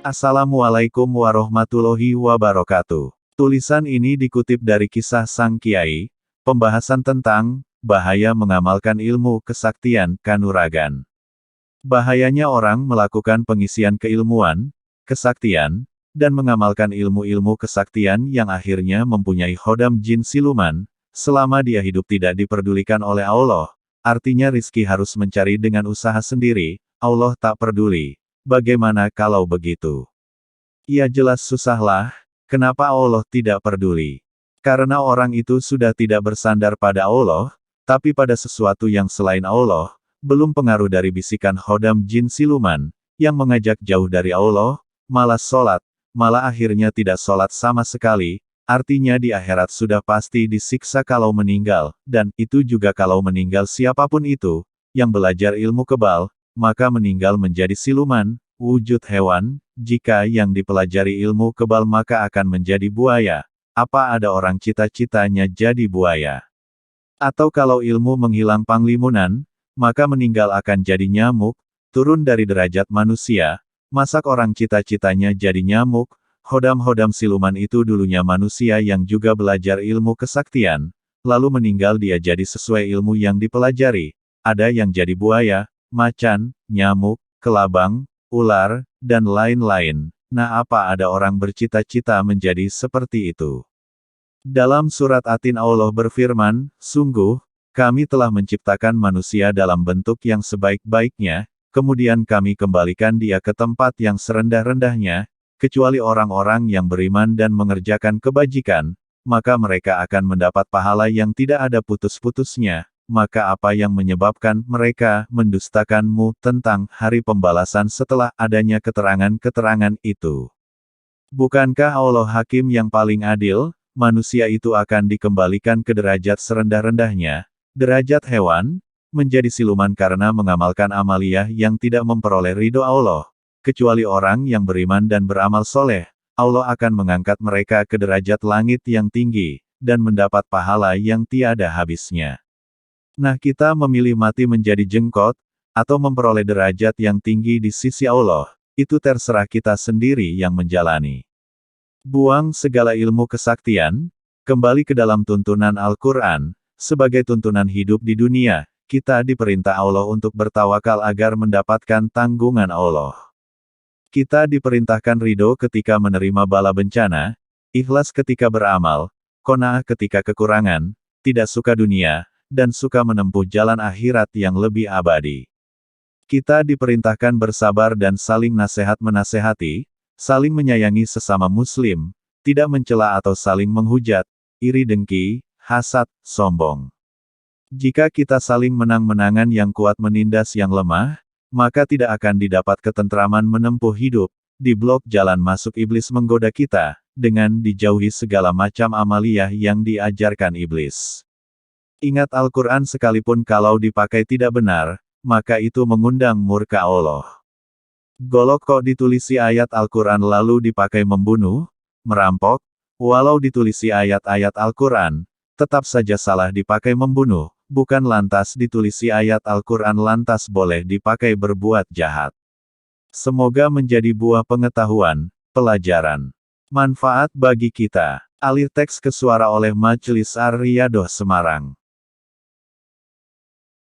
Assalamualaikum warahmatullahi wabarakatuh. Tulisan ini dikutip dari Kisah Sang Kiai, pembahasan tentang bahaya mengamalkan ilmu kesaktian kanuragan. Bahayanya orang melakukan pengisian keilmuan, kesaktian, dan mengamalkan ilmu-ilmu kesaktian yang akhirnya mempunyai khodam jin siluman, selama dia hidup tidak diperdulikan oleh Allah. Artinya rizki harus mencari dengan usaha sendiri, Allah tak peduli. Bagaimana kalau begitu? Ya jelas susahlah, kenapa Allah tidak peduli? Karena orang itu sudah tidak bersandar pada Allah, tapi pada sesuatu yang selain Allah, belum pengaruh dari bisikan khodam jin siluman, yang mengajak jauh dari Allah, malas sholat, malah akhirnya tidak sholat sama sekali, artinya di akhirat sudah pasti disiksa kalau meninggal, dan itu juga kalau meninggal siapapun itu, yang belajar ilmu kebal, maka meninggal menjadi siluman, wujud hewan, jika yang dipelajari ilmu kebal maka akan menjadi buaya. Apa ada orang cita-citanya jadi buaya? Atau kalau ilmu menghilang panglimunan, maka meninggal akan jadi nyamuk, turun dari derajat manusia, masak orang cita-citanya jadi nyamuk, hodam-hodam siluman itu dulunya manusia yang juga belajar ilmu kesaktian, lalu meninggal dia jadi sesuai ilmu yang dipelajari, ada yang jadi buaya, macan, nyamuk, kelabang, ular, dan lain-lain. Nah, apa ada orang bercita-cita menjadi seperti itu? Dalam surat Atin Allah berfirman, sungguh, kami telah menciptakan manusia dalam bentuk yang sebaik-baiknya, kemudian kami kembalikan dia ke tempat yang serendah-rendahnya, kecuali orang-orang yang beriman dan mengerjakan kebajikan, maka mereka akan mendapat pahala yang tidak ada putus-putusnya. Maka apa yang menyebabkan mereka mendustakanmu tentang hari pembalasan setelah adanya keterangan-keterangan itu? Bukankah Allah Hakim yang paling adil? Manusia itu akan dikembalikan ke derajat serendah-rendahnya, derajat hewan, menjadi siluman karena mengamalkan amaliyah yang tidak memperoleh ridho Allah. Kecuali orang yang beriman dan beramal soleh, Allah akan mengangkat mereka ke derajat langit yang tinggi, dan mendapat pahala yang tiada habisnya. Nah, kita memilih mati menjadi jenggot, atau memperoleh derajat yang tinggi di sisi Allah, itu terserah kita sendiri yang menjalani. Buang segala ilmu kesaktian, kembali ke dalam tuntunan Al-Quran, sebagai tuntunan hidup di dunia, kita diperintah Allah untuk bertawakal agar mendapatkan tanggungan Allah. Kita diperintahkan ridho ketika menerima bala bencana, ikhlas ketika beramal, qanaah ketika kekurangan, tidak suka dunia, dan suka menempuh jalan akhirat yang lebih abadi. Kita diperintahkan bersabar dan saling nasihat-menasehati, saling menyayangi sesama muslim, tidak mencela atau saling menghujat, iri dengki, hasad, sombong. Jika kita saling menang-menangan yang kuat menindas yang lemah, maka tidak akan didapat ketentraman menempuh hidup, di blok jalan masuk iblis menggoda kita, dengan dijauhi segala macam amaliyah yang diajarkan iblis. Ingat Al-Quran sekalipun kalau dipakai tidak benar, maka itu mengundang murka Allah. Golok kok ditulisi ayat Al-Quran lalu dipakai membunuh, merampok, walau ditulisi ayat-ayat Al-Quran, tetap saja salah dipakai membunuh, bukan lantas ditulisi ayat Al-Quran lantas boleh dipakai berbuat jahat. Semoga menjadi buah pengetahuan, pelajaran, manfaat bagi kita. Alih teks ke suara oleh Majelis Ar-Riyadoh Semarang.